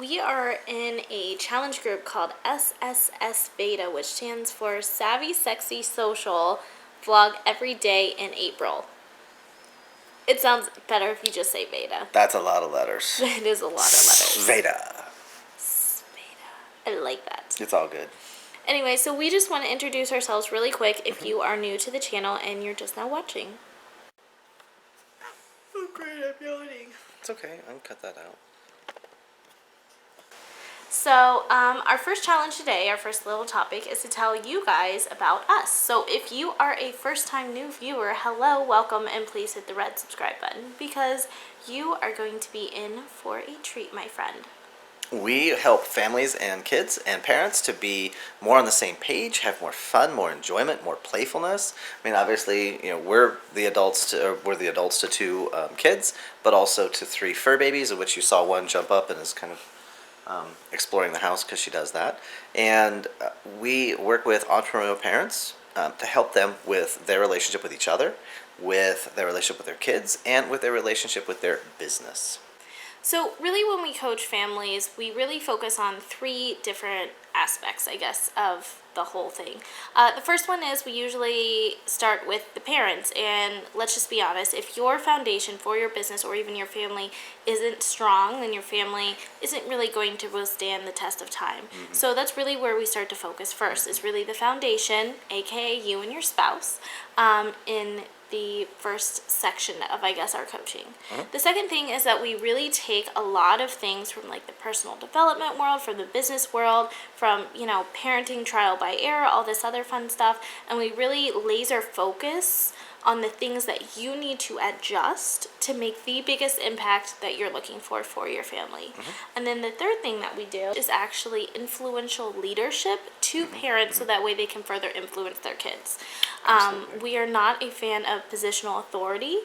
we are in a challenge group called sssveda, which stands for Savvy, Sexy, Social, Vlog Every Day in April. It sounds better if you just say Veda. That's a lot of letters. It is a lot of letters. Sveda. Sveda. I like that. It's all good. Anyway, so we just want to introduce ourselves really quick if you are new to the channel and you're just now watching. Oh, great, I'm yawning. It's okay, I can cut that out. So, our first challenge today, our first little topic, is to tell you guys about us. So, if you are a first-time new viewer, hello, welcome, and please hit the red subscribe button because you are going to be in for a treat, my friend. We help families and kids and parents to be more on the same page, have more fun, more enjoyment, more playfulness. I mean, obviously, we're the adults to two kids, but also to 3 fur babies, of which you saw one jump up and is kind of exploring the house because she does that. And we work with entrepreneurial parents to help them with their relationship with each other, with their relationship with their kids, and with their relationship with their business. So really when we coach families, we really focus on 3 different aspects, I guess, of the whole thing. The first one is we usually start with the parents, and let's just be honest, if your foundation for your business or even your family isn't strong, then your family isn't really going to withstand the test of time. Mm-hmm. So that's really where we start to focus first, is really the foundation, aka you and your spouse, in the first section of, I guess, our coaching. Mm-hmm. The second thing is that we really take a lot of things from like the personal development world, from the business world, from, parenting trial by error, all this other fun stuff, and we really laser focus on the things that you need to adjust to make the biggest impact that you're looking for your family. Mm-hmm. And then the third thing that we do is actually influential leadership to parents so that way they can further influence their kids. We are not a fan of positional authority.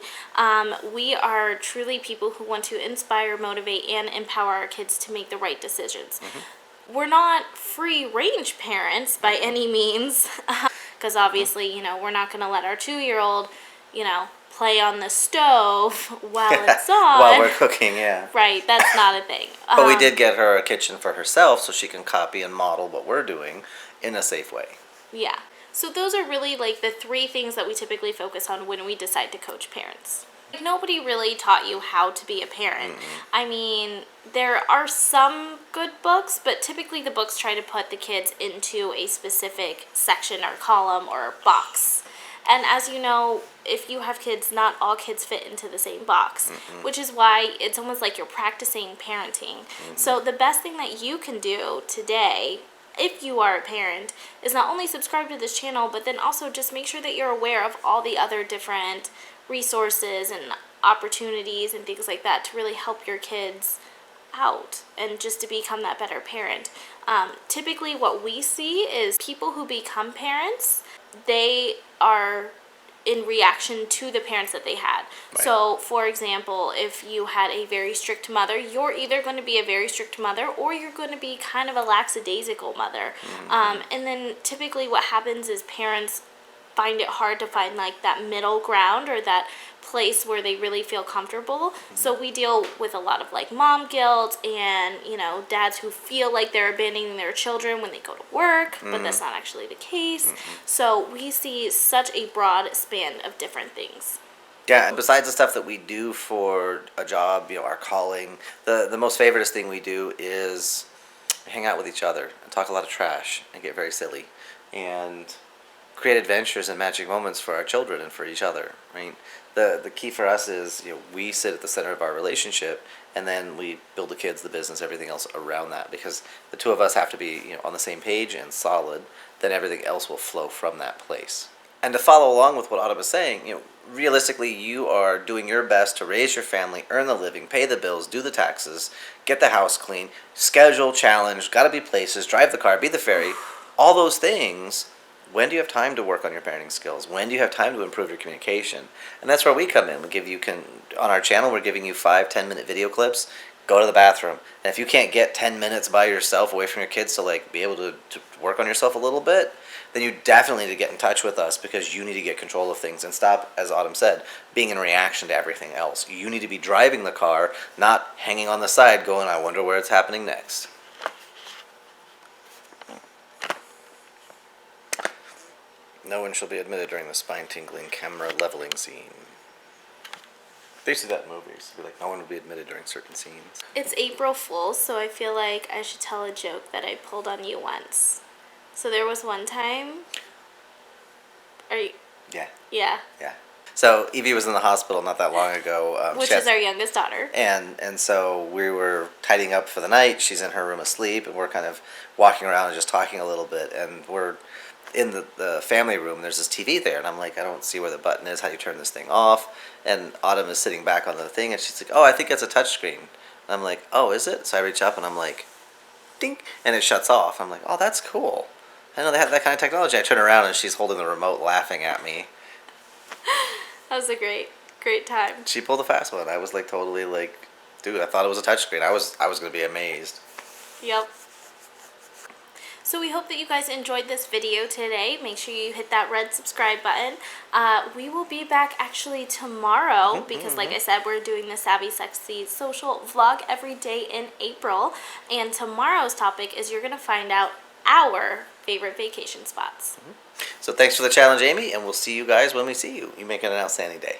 We are truly people who want to inspire, motivate, and empower our kids to make the right decisions. Mm-hmm. We're not free-range parents by any means. Because obviously, we're not going to let our 2-year-old, play on the stove while it's on. While we're cooking, yeah. Right, that's not a thing. But we did get her a kitchen for herself so she can copy and model what we're doing in a safe way. Yeah. So those are really like the 3 things that we typically focus on when we decide to coach parents. Nobody really taught you how to be a parent. Mm-hmm. I mean, there are some good books, but typically the books try to put the kids into a specific section or column or box. And as you know, if you have kids, not all kids fit into the same box, mm-hmm. which is why it's almost like you're practicing parenting. Mm-hmm. So the best thing that you can do today, if you are a parent, is not only subscribe to this channel, but then also just make sure that you're aware of all the other different resources and opportunities and things like that to really help your kids out and just to become that better parent. Typically what we see is people who become parents, they are in reaction to the parents that they had. Right. So, for example, if you had a very strict mother, you're either going to be a very strict mother or you're going to be kind of a lackadaisical mother. Mm-hmm. And then typically what happens is parents find it hard to find like that middle ground or that place where they really feel comfortable. Mm-hmm. So we deal with a lot of like mom guilt and, dads who feel like they're abandoning their children when they go to work, mm-hmm. but that's not actually the case. Mm-hmm. So we see such a broad span of different things. Yeah, and besides the stuff that we do for a job, our calling, the most favoriteest thing we do is hang out with each other and talk a lot of trash and get very silly and create adventures and magic moments for our children and for each other. I mean, the key for us is we sit at the center of our relationship, and then we build the kids, the business, everything else around that. Because the 2 of us have to be on the same page and solid. Then everything else will flow from that place. And to follow along with what Autumn is saying, realistically, you are doing your best to raise your family, earn the living, pay the bills, do the taxes, get the house clean, schedule, challenge, gotta be places, drive the car, be the ferry, all those things. When do you have time to work on your parenting skills? When do you have time to improve your communication? And that's where we come in. On our channel, we're giving you 5-10 minute video clips, go to the bathroom. And if you can't get 10 minutes by yourself away from your kids to like be able to work on yourself a little bit, then you definitely need to get in touch with us because you need to get control of things and stop, as Autumn said, being in reaction to everything else. You need to be driving the car, not hanging on the side going, I wonder where it's happening next. No one shall be admitted during the spine-tingling camera leveling scene. They used to do that in movies. It'd be like, no one would be admitted during certain scenes. It's April Fool's, so I feel like I should tell a joke that I pulled on you once. So there was one time. Are you? Yeah. Yeah. Yeah. So Evie was in the hospital not that long ago. Which is our youngest daughter. And so we were tidying up for the night. She's in her room asleep, and we're kind of walking around and just talking a little bit. And we're in the family room. There's this TV there, and I'm like, I don't see where the button is. How do you turn this thing off? And Autumn is sitting back on the thing, and she's like, oh, I think it's a touchscreen. And I'm like, oh, is it? So I reach up, and I'm like, ding, and it shuts off. I'm like, oh, that's cool. I know they have that kind of technology. I turn around, and she's holding the remote laughing at me. That was a great time. She pulled a fast one. I was like totally like, dude, I thought it was a touchscreen. I was going to be amazed. Yep. So we hope that you guys enjoyed this video today. Make sure you hit that red subscribe button. We will be back actually tomorrow because like I said, we're doing the Savvy Sexy social vlog every day in April. And tomorrow's topic is you're going to find out our favorite vacation spots. So thanks for the challenge, Amy, and we'll see you guys when we see you. You make it an outstanding day.